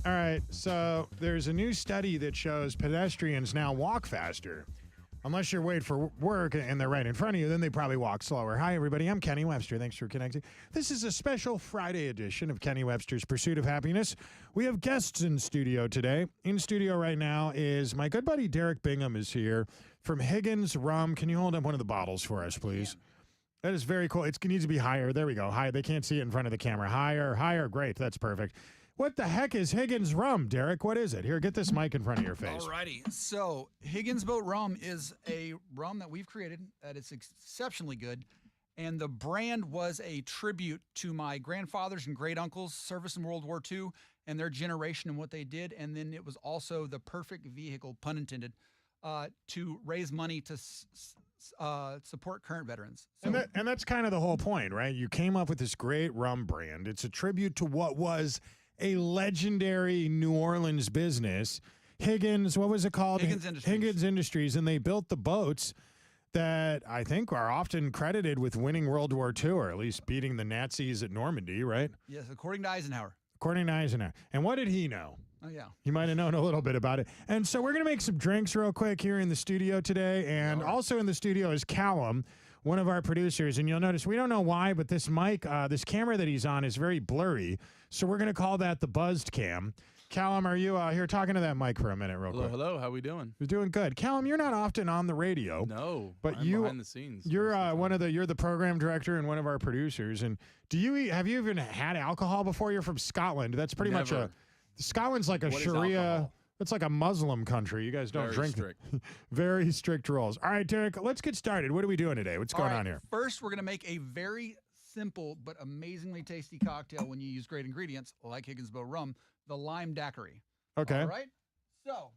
All right, so there's a new study that shows pedestrians now walk faster. Unless you're waiting for work and they're right in front of you, then they probably walk slower. Hi, everybody. I'm Kenny Webster. Thanks for connecting. This is a special Friday edition of Kenny Webster's Pursuit of Happiness. We have guests in studio today. In studio right now is my good buddy Derek Bingham is here from Higgins Rum. Can you hold up one of the bottles for us, please? That is very cool. It needs to be higher. There we go. High. They can't see it in front of the camera. Higher, higher. Great. That's perfect. What the heck is Higgins Rum, Derek? What is it? Here, get this mic in front of your face. Alrighty. So, Higgins Boat Rum is a rum that we've created that is exceptionally good. And the brand was a tribute to my grandfathers and great uncles' service in World War II and their generation and what they did. And then it was also the perfect vehicle, pun intended, to raise money to support current veterans. So, and that's kind of the whole point, right? You came up with this great rum brand. It's a tribute to what was a legendary New Orleans business. Higgins, what was it called? Higgins Industries. Higgins Industries, and they built the boats that I think are often credited with winning World War II, or at least beating the Nazis at Normandy, right? Yes, according to Eisenhower. According to Eisenhower. And what did he know? Oh, yeah. You might have known a little bit about it. And so we're going to make some drinks real quick here in the studio today. And also in the studio is Callum, one of our producers. And you'll notice, we don't know why, but this mic, this camera that he's on is very blurry. So we're going to call that the buzzed cam. Callum, are you here talking to that mic for a minute real quick? Hello, how we doing? You're doing good. Callum, you're not often on the radio. No, but I'm behind the scenes. You're you're the program director and one of our producers. And have you even had alcohol before? You're from Scotland. That's pretty much Scotland's like a Sharia. It's like a Muslim country. You guys don't drink. Strict. Very strict rules. All right, Derek, let's get started. What are we doing today? What's going on here? First, we're going to make a very simple but amazingly tasty cocktail when you use great ingredients like Higgins Boat Rum, the lime daiquiri. Okay. All right. So,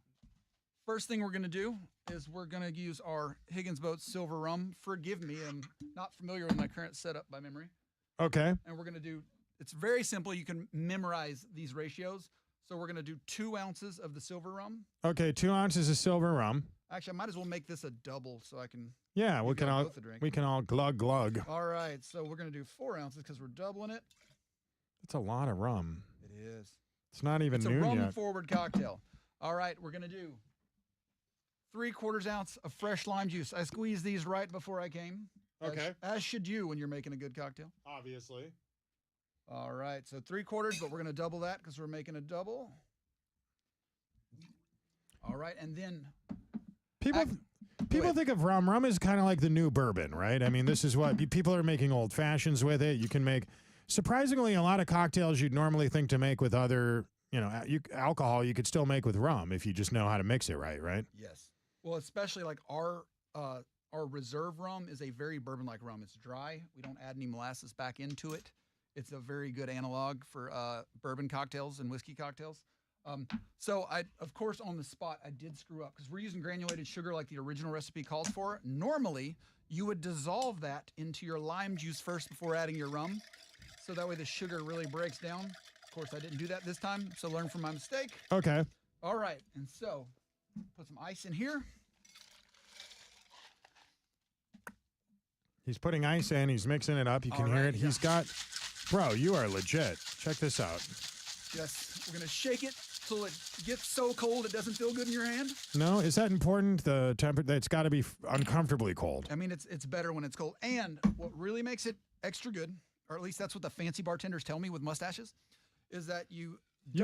first thing we're going to do is we're going to use our Higgins Boat Silver Rum. Forgive me, I'm not familiar with my current setup by memory. Okay. And we're going to do, it's very simple. You can memorize these ratios. So we're going to do 2 ounces of the silver rum. Okay, 2 ounces of silver rum. Actually, I might as well make this a double so I can. Yeah, we can all glug glug. All right, so we're going to do 4 ounces because we're doubling it. That's a lot of rum. It is. It's not even noon yet. It's a rum-forward cocktail. All right, we're going to do 3/4 ounce of fresh lime juice. I squeezed these right before I came. Okay. As should you when you're making a good cocktail. Obviously. All right, so 3/4, but we're going to double that because we're making a double. All right, and then people think of rum. Rum is kind of like the new bourbon, right? I mean, this is what people are making old fashions with it. You can make surprisingly a lot of cocktails you'd normally think to make with other, alcohol. You could still make with rum if you just know how to mix it right, right? Yes. Well, especially like our reserve rum is a very bourbon-like rum. It's dry. We don't add any molasses back into it. It's a very good analog for bourbon cocktails and whiskey cocktails. So of course, on the spot, I did screw up because we're using granulated sugar like the original recipe calls for. Normally, you would dissolve that into your lime juice first before adding your rum. So that way the sugar really breaks down. Of course, I didn't do that this time, so learn from my mistake. Okay. All right, and so put some ice in here. He's putting ice in. He's mixing it up. You can hear it. Yeah. He's got... Bro, you are legit. Check this out. Yes, we're going to shake it till it gets so cold it doesn't feel good in your hand. No, is that important? The temperature, it's got to be uncomfortably cold. I mean, it's better when it's cold. And what really makes it extra good, or at least that's what the fancy bartenders tell me with mustaches, is that you've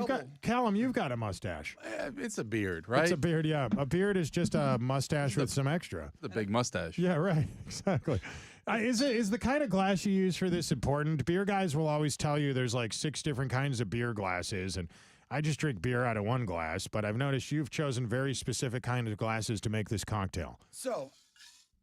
got Callum, you've got a mustache. It's a beard, right? It's a beard, yeah. A beard is just a mustache with some extra. The big mustache. Yeah, right. Exactly. Is the kind of glass you use for this important? Beer guys will always tell you there's like 6 different kinds of beer glasses, and I just drink beer out of one glass, but I've noticed you've chosen very specific kinds of glasses to make this cocktail. So,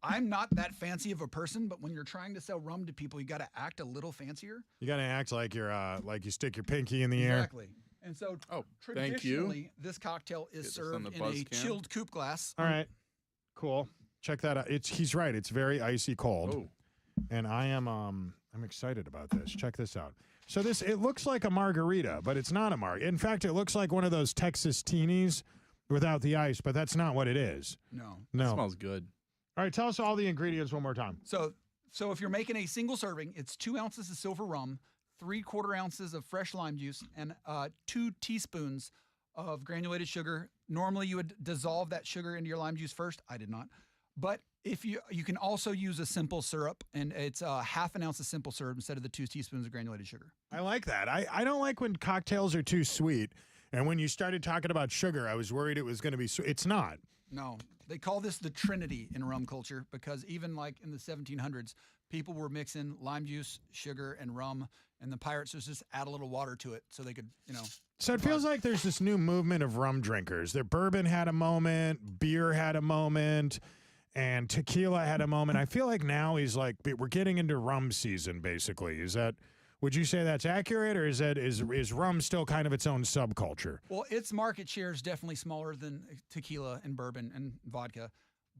I'm not that fancy of a person, but when you're trying to sell rum to people, you got to act a little fancier. You got to act like you're like you stick your pinky in the air. Exactly. And so, traditionally, this cocktail is served in a chilled coupe glass. All right, cool. Check that out. He's right. It's very icy cold. Oh. And I'm excited about this. Check this out. So it looks like a margarita, but it's not a margarita. In fact, it looks like one of those Texas teenies without the ice, but that's not what it is. No. No. It smells good. All right, tell us all the ingredients one more time. So if you're making a single serving, it's 2 ounces of silver rum, 3/4 ounces of fresh lime juice and 2 teaspoons of granulated sugar. Normally, you would dissolve that sugar into your lime juice first. I did not. But if you can also use a simple syrup, and it's 1/2 ounce of simple syrup instead of the 2 teaspoons of granulated sugar. I like that. I don't like when cocktails are too sweet. And when you started talking about sugar, I was worried it was going to be sweet. It's not. No, they call this the Trinity in rum culture because even like in the 1700s, people were mixing lime juice, sugar, and rum, and the pirates just add a little water to it so they could, So it feels like there's this new movement of rum drinkers. Their bourbon had a moment, beer had a moment, and tequila had a moment. I feel like now we're getting into rum season, basically. Would you say that's accurate, or is rum still kind of its own subculture? Well, its market share is definitely smaller than tequila and bourbon and vodka,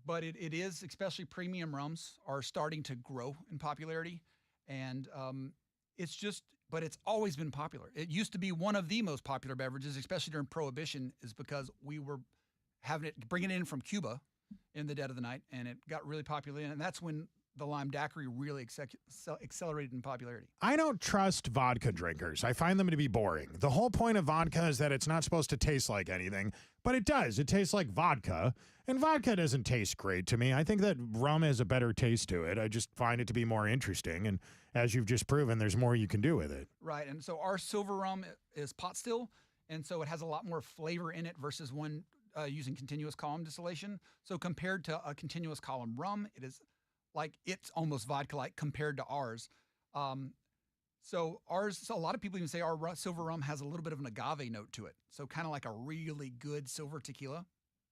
but it is, especially premium rums are starting to grow in popularity, and but it's always been popular. It used to be one of the most popular beverages, especially during Prohibition, is because we were bringing it in from Cuba in the dead of the night, and it got really popular, and that's when the lime daiquiri really accelerated in popularity. I don't trust vodka drinkers. I find them to be boring. The whole point of vodka is that it's not supposed to taste like anything, but it does. It tastes like vodka, and vodka doesn't taste great to me. I think that rum has a better taste to it. I just find it to be more interesting, and as you've just proven, there's more you can do with it. Right, and so our silver rum is pot still, and so it has a lot more flavor in it versus one using continuous column distillation. So compared to a continuous column rum, it's almost vodka-like compared to ours. So a lot of people even say our silver rum has a little bit of an agave note to it. So kind of like a really good silver tequila.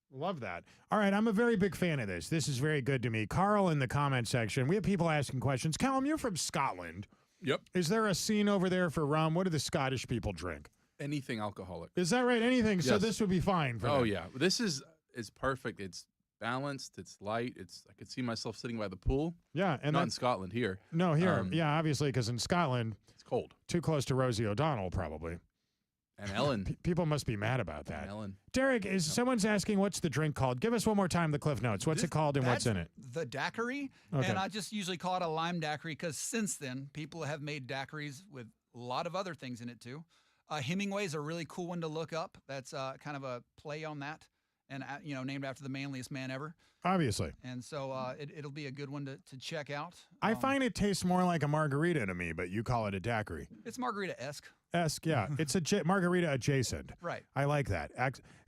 Love that. All right, I'm a very big fan of this. This is very good to me. Carl in the comment section, we have people asking questions. Callum, you're from Scotland. Yep. Is there a scene over there for rum? What do the Scottish people drink? Anything alcoholic. Is that right? Anything? Yes. So this would be fine for them. Yeah. This is perfect. It's balanced. It's light. I could see myself sitting by the pool. Yeah, and not in Scotland here. No, here. Yeah, obviously, because in Scotland, it's cold. Too close to Rosie O'Donnell, probably. And Ellen. People must be mad about that. And Ellen. Derek, someone's asking what's the drink called? Give us one more time the Cliff Notes. What's it called and what's in it? The daiquiri, Okay. and I just usually call it a lime daiquiri because since then, people have made daiquiris with a lot of other things in it too. Hemingway is a really cool one to look up. That's kind of a play on that, and named after the manliest man ever. Obviously. And so it'll be a good one to check out. I find it tastes more like a margarita to me, but you call it a daiquiri. It's margarita-esque. Yeah. It's a margarita adjacent. Right. I like that.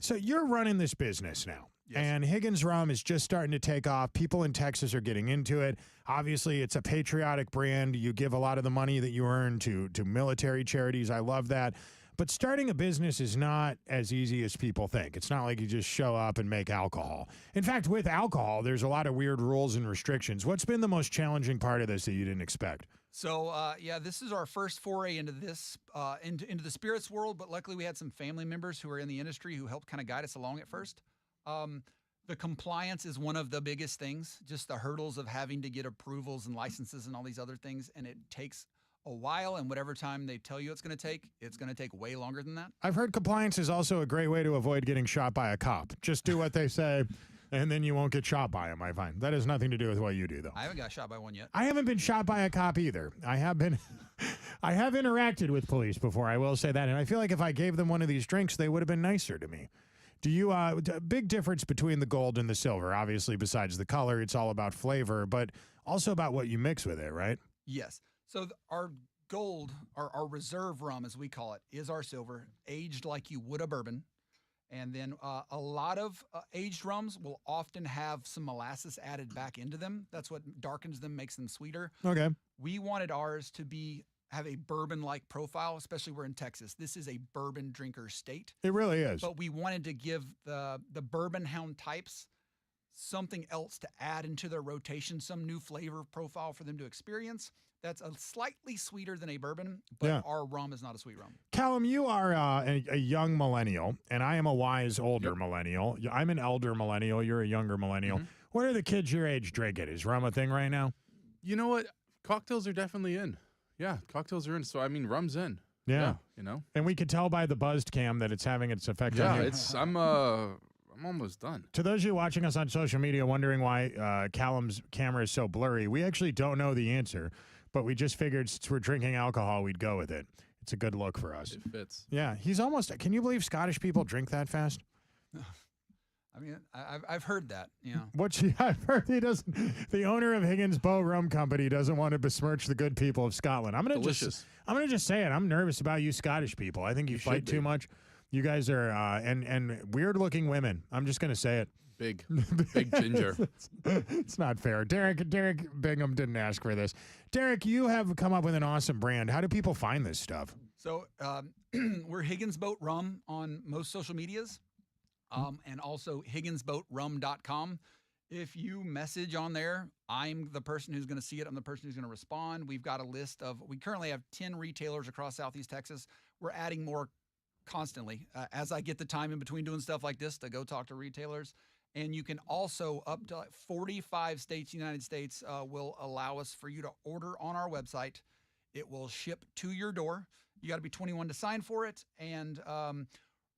So you're running this business now. Yes. And Higgins Rum is just starting to take off. People in Texas are getting into it. Obviously, it's a patriotic brand. You give a lot of the money that you earn to military charities. I love that. But starting a business is not as easy as people think. It's not like you just show up and make alcohol. In fact, with alcohol, there's a lot of weird rules and restrictions. What's been the most challenging part of this that you didn't expect? So, this is our first foray into this, into the spirits world, but luckily we had some family members who are in the industry who helped kind of guide us along at first. The compliance is one of the biggest things, just the hurdles of having to get approvals and licenses and all these other things, and it takes a while, and whatever time they tell you it's going to take way longer than that. I've heard compliance is also a great way to avoid getting shot by a cop. Just do what they say, and then you won't get shot by them, I find. That has nothing to do with what you do, though. I haven't got shot by one yet. I haven't been shot by a cop either. I have interacted with police before, I will say that, and I feel like if I gave them one of these drinks, they would have been nicer to me. Do you, big difference between the gold and the silver, obviously, besides the color, it's all about flavor, but also about what you mix with it, right? Yes. So our gold, our reserve rum, as we call it, is our silver, aged like you would a bourbon. And then a lot of aged rums will often have some molasses added back into them. That's what darkens them, makes them sweeter. Okay. We wanted ours to have a bourbon-like profile, especially we're in Texas. This is a bourbon drinker state. It really is. But we wanted to give the bourbon hound types something else to add into their rotation, some new flavor profile for them to experience. That's a slightly sweeter than a bourbon, but our rum is not a sweet rum. Callum, you are a young millennial, and I am a wise older millennial. I'm an elder millennial. You're a younger millennial. Mm-hmm. What are the kids your age drinking? Is rum a thing right now? You know what? Cocktails are definitely in. Yeah, cocktails are in. So, I mean, rum's in. Yeah. You know? And we could tell by the buzzed cam that it's having its effect on you. I'm almost done. To those of you watching us on social media wondering why Callum's camera is so blurry, we actually don't know the answer. but we just figured since we're drinking alcohol, we'd go with it. It's a good look for us. It fits. Yeah, he's almost. Can you believe Scottish people drink that fast? I mean, I've heard that. You know, I've heard he doesn't. The owner of Higgins Rum Company doesn't want to besmirch the good people of Scotland. I'm gonna just say it. I'm nervous about you Scottish people. I think you fight too much. You guys are and weird looking women. I'm just gonna say it. Big ginger. It's not fair. Derek Bingham didn't ask for this. Derek, you have come up with an awesome brand. How do people find this stuff? so we're Higgins Boat Rum on most social medias. And also HigginsBoatRum.com. If you message on there, I'm the person who's going to see it. I'm the person who's going to respond. We've got a list of, we currently have 10 retailers across Southeast Texas. We're adding more constantly as I get the time in between doing stuff like this to go talk to retailers. And you can also, up to 45 states, United States, will allow us for you to order on our website. It will ship to your door. You got to be 21 to sign for it. And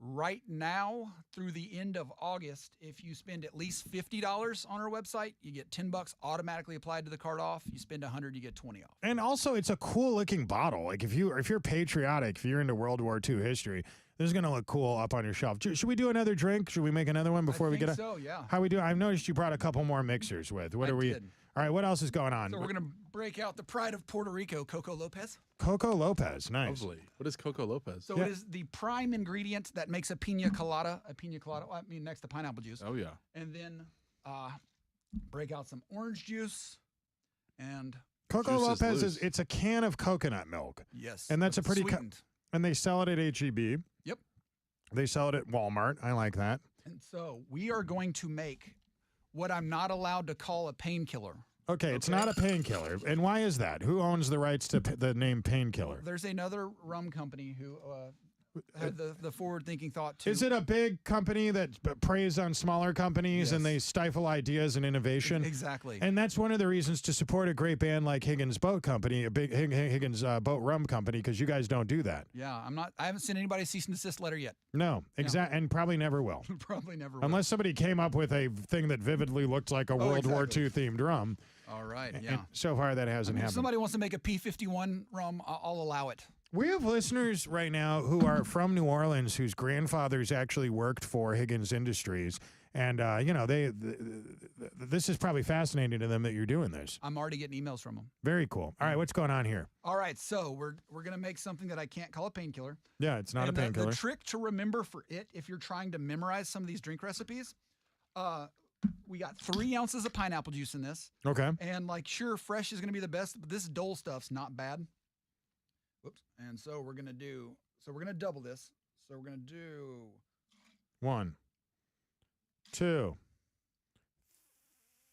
right now, through the end of August, if you spend at least $50 on our website, you get $10 automatically applied to the cart off. You spend $100, you get $20 off. And also, it's a cool looking bottle. Like if you're patriotic, if you're into World War II history, this is gonna look cool up on your shelf. Should we do another drink? Should we make another one before we get it? So yeah. How we do? I've noticed you brought a couple more mixers with. What are we? Did. All right, what else is going on? So we're gonna break out the pride of Puerto Rico, Coco Lopez. Coco Lopez, nice. Lovely. What is Coco Lopez? So it is the prime ingredient that makes a pina colada. I mean, next to pineapple juice. Oh yeah. And then break out some orange juice and Coco Juice is Lopez loose. it's a can of coconut milk. yes. And that's but a pretty sweetened. And they sell it at HEB. Yep. They sell it at Walmart. I like that. And so we are going to make what I'm not allowed to call a painkiller. Okay, it's not a painkiller. And why is that? Who owns the rights to the name painkiller? There's another rum company who had the forward-thinking thought too. Is it a big company that preys on smaller companies and Yes. they stifle ideas and innovation? Exactly. And that's one of the reasons to support a great band like Higgins Boat Company, a big Higgins Boat Rum Company, because you guys don't do that. Yeah, I haven't sent anybody a cease and desist letter yet. No, exactly, and probably never will. Probably never will. Unless somebody came up with a thing that vividly looked like a World War II themed rum. All right, And yeah. so far, that hasn't If happened. somebody wants to make a P51 rum, I'll allow it. We have listeners right now who are from New Orleans whose grandfathers actually worked for Higgins Industries. And, this is probably fascinating to them that you're doing this. I'm already getting emails from them. Very cool. All right, what's going on here? All right, so we're gonna make something that I can't call a painkiller. Yeah, it's not And a painkiller. The trick to remember for it, if you're trying to memorize some of these drink recipes, we got 3 ounces of pineapple juice in this. Okay. And sure, fresh is gonna be the best, but this Dole stuff's not bad. Whoops. And so we're gonna double this. So we're gonna do 1, 2,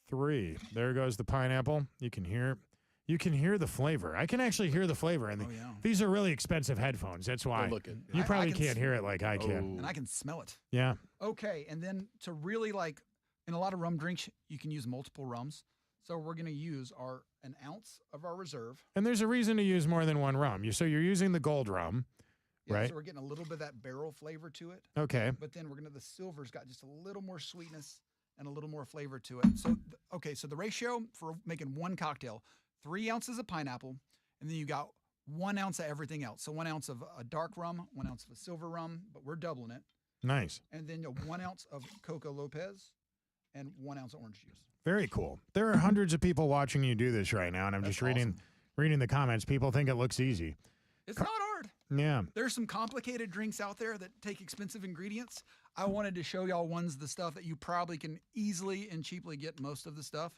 3. There goes the pineapple. You can hear the flavor. I can actually hear the flavor. And yeah. these are really expensive headphones. That's why. Good looking. You I probably can can't hear it like I can. and I can smell it. Yeah. Okay, and then to really in a lot of rum drinks, you can use multiple rums. So we're gonna use an ounce of our reserve. And there's a reason to use more than one rum. So you're using the gold rum, Yeah, right? So we're getting a little bit of that barrel flavor to it. Okay. But then the silver's got just a little more sweetness and a little more flavor to it. So, so the ratio for making one cocktail, 3 ounces of pineapple, and then you got 1 ounce of everything else. So 1 ounce of a dark rum, 1 ounce of a silver rum, but we're doubling it. Nice. And then 1 ounce of Coco Lopez and 1 ounce of orange juice. Very cool. There are hundreds of people watching you do this right now, and I'm That's just reading the comments. People think it looks easy. It's not hard. Yeah. There's some complicated drinks out there that take expensive ingredients. I wanted to show y'all the stuff that you probably can easily and cheaply get most of the stuff.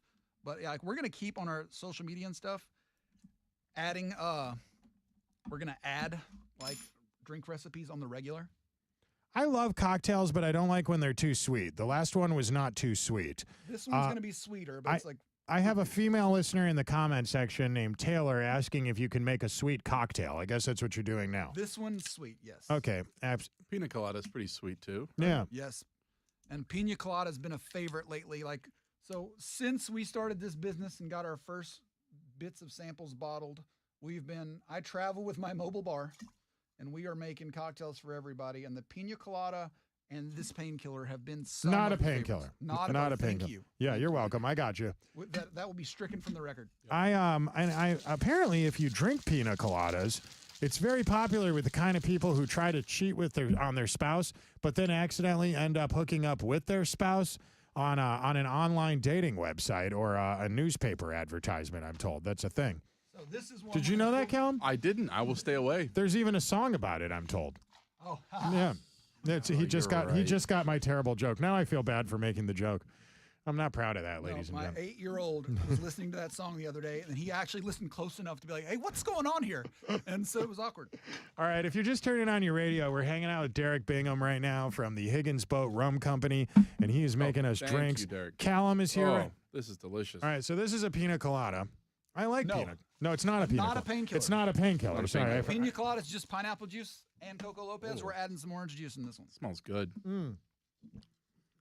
But yeah, we're gonna keep on our social media and stuff adding. We're gonna add drink recipes on the regular. I love cocktails, but I don't like when they're too sweet. The last one was not too sweet. This one's gonna be sweeter, but it's I have a female listener in the comment section named Taylor asking if you can make a sweet cocktail. I guess that's what you're doing now. this one's sweet. Yes. Okay. Pina colada is pretty sweet too. Yeah. Yes. And pina colada has been a favorite lately. So since we started this business and got our first bits of samples bottled, I travel with my mobile bar and we are making cocktails for everybody. And the pina colada and this painkiller have been some Not a of the favorites. painkiller. Not a thank painkiller. you. Yeah, Thank you're you. welcome. I got you. That will be stricken from the record. I apparently if you drink pina coladas, it's very popular with the kind of people who try to cheat with on their spouse, but then accidentally end up hooking up with their spouse on an online dating website or a newspaper advertisement. I'm told that's a thing. So this is one. Did you know that, Callum? I didn't. I will stay away. There's even a song about it. I'm told. Oh, Yeah. He just you're got he right. just got my terrible joke. Now I feel bad for making the joke. I'm not proud of that, no, ladies and my gentlemen. 8-year-old was listening to that song the other day, and he actually listened close enough to be like, "Hey, what's going on here?" And so it was awkward. All right, if you're just turning on your radio, we're hanging out with Derek Bingham right now from the Higgins Rum Company, and he is making us thank drinks. you, Derek. Callum is here. Oh, this is delicious. All right, so this is a pina colada. I like No. pina. No, it's not a pina. Not a painkiller. It's not a painkiller. Not a Sorry. painkiller. Pina colada is just pineapple juice and Coco Lopez. We're adding some orange juice in this one. Smells good.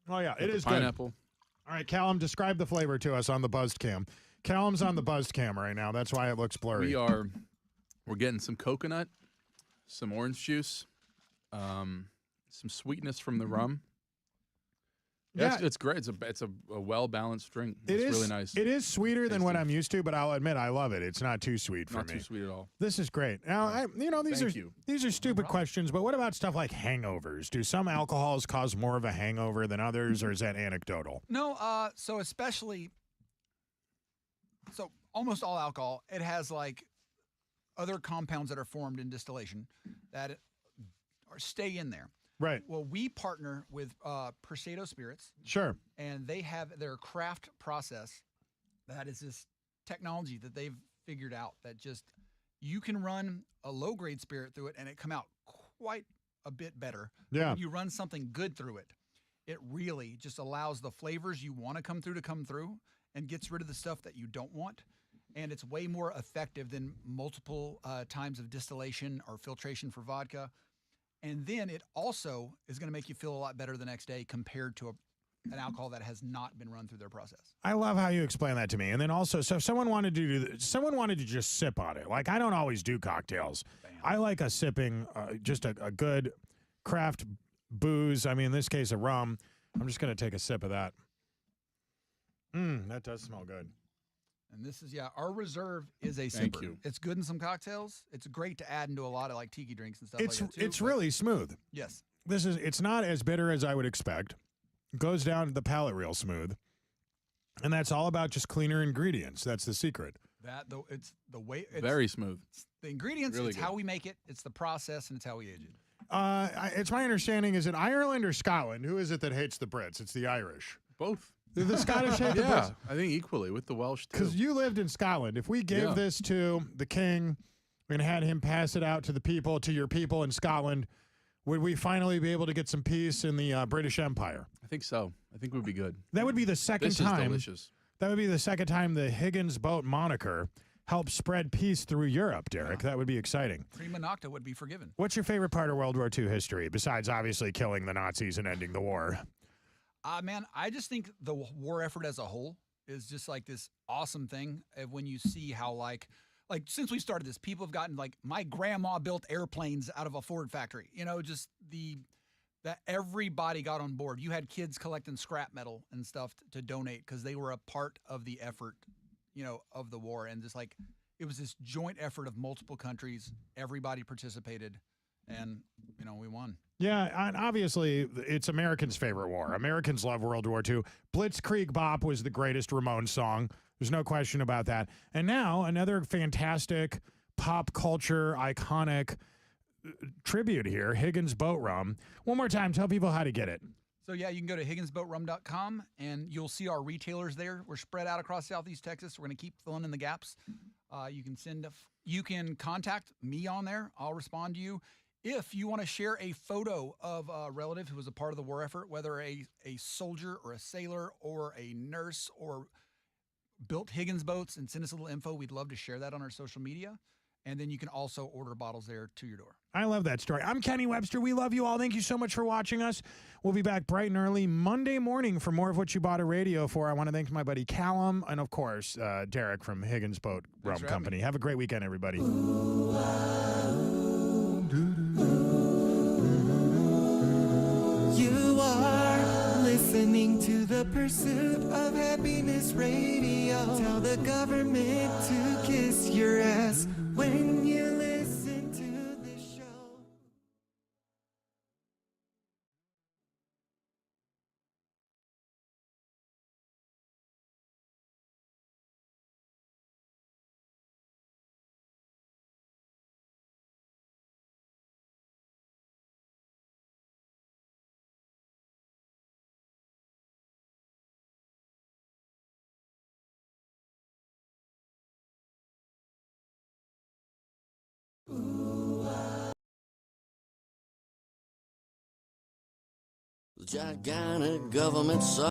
Oh yeah, it The is good. pineapple. All right, Callum, describe the flavor to us on the buzzed cam. Callum's on the buzzed cam right now. That's why it looks blurry. We're getting some coconut, some orange juice, some sweetness from the rum. Yeah, Yeah. it's great. It's a well balanced drink. It It's is really nice. It is sweeter than what Tasty. I'm used to, but I'll admit I love it. It's not too sweet for Not me. too sweet at all. This is great. Now, Thank you. these are stupid questions, but what about stuff like hangovers? Do some alcohols cause more of a hangover than others, or is that anecdotal? No, so almost all alcohol, it has like other compounds that are formed in distillation that stay in there. Right. Well, we partner with Persado Spirits, Sure. and they have their craft process that is this technology that they've figured out that just you can run a low grade spirit through it and it come out quite a bit better. Yeah. When you run something good through it, it really just allows the flavors you want to come through and gets rid of the stuff that you don't want. And it's way more effective than multiple times of distillation or filtration for vodka. And then it also is going to make you feel a lot better the next day compared to an alcohol that has not been run through their process. I love how you explain that to me. And then also, so if someone wanted to just sip on it. Like I don't always do cocktails. Bam. I like a sipping, just a good craft booze. I mean, in this case, a rum. I'm just going to take a sip of that. That does smell good. And this is, our reserve is a Thank sipper. you. It's good in some cocktails. It's great to add into a lot of like tiki drinks and stuff like that too. It's but really smooth. yes. It's not as bitter as I would expect. Goes down to the palate real smooth. And that's all about just cleaner ingredients. That's the secret. That though it's the way it's Very smooth. the ingredients, Really it's good. how we make it, it's the process, and it's how we age it. It's my understanding, is it Ireland or Scotland? Who is it that hates the Brits? It's the Irish. Both. The Scottish hate the Yeah, Brits. I think equally with the Welsh too. Because you lived in Scotland. If we gave Yeah. this to the king and had him pass it out to the people, to your people in Scotland, would we finally be able to get some peace in the British Empire? I think so. I think we'd be good. That would be the second This time. is delicious. That would be the second time the Higgins boat moniker helped spread peace through Europe, Derek. That would be exciting. Prima Nocta would be forgiven. What's your favorite part of World War II history, besides obviously killing the Nazis and ending the war? Man, I just think the war effort as a whole is just like this awesome thing when you see how like since we started this, people have gotten like my grandma built airplanes out of a Ford factory. You know, just that everybody got on board. You had kids collecting scrap metal and stuff to donate because they were a part of the effort, of the war. And just like it was this joint effort of multiple countries. Everybody participated, and we won. Yeah, and obviously, it's Americans' favorite war. Americans love World War II. Blitzkrieg Bop was the greatest Ramones song. There's no question about that. And now, another fantastic pop culture iconic tribute here, Higgins Boat Rum. One more time, tell people how to get it. So you can go to higginsboatrum.com and you'll see our retailers there. We're spread out across Southeast Texas. We're going to keep filling in the gaps. You can contact me on there. I'll respond to you. If you want to share a photo of a relative who was a part of the war effort, whether a soldier or a sailor or a nurse or built Higgins boats, and send us a little info, we'd love to share that on our social media. And then you can also order bottles there to your door. I love that story. I'm Kenny Webster. We love you all. Thank you so much for watching us. We'll be back bright and early Monday morning for more of what you bought a radio for. I want to thank my buddy Callum and, of course, Derek from Higgins Boat Rum Company. Have a great weekend, everybody. You the Pursuit of Happiness Radio. Tell the government to kiss your ass when you listen to this show. Gigantic government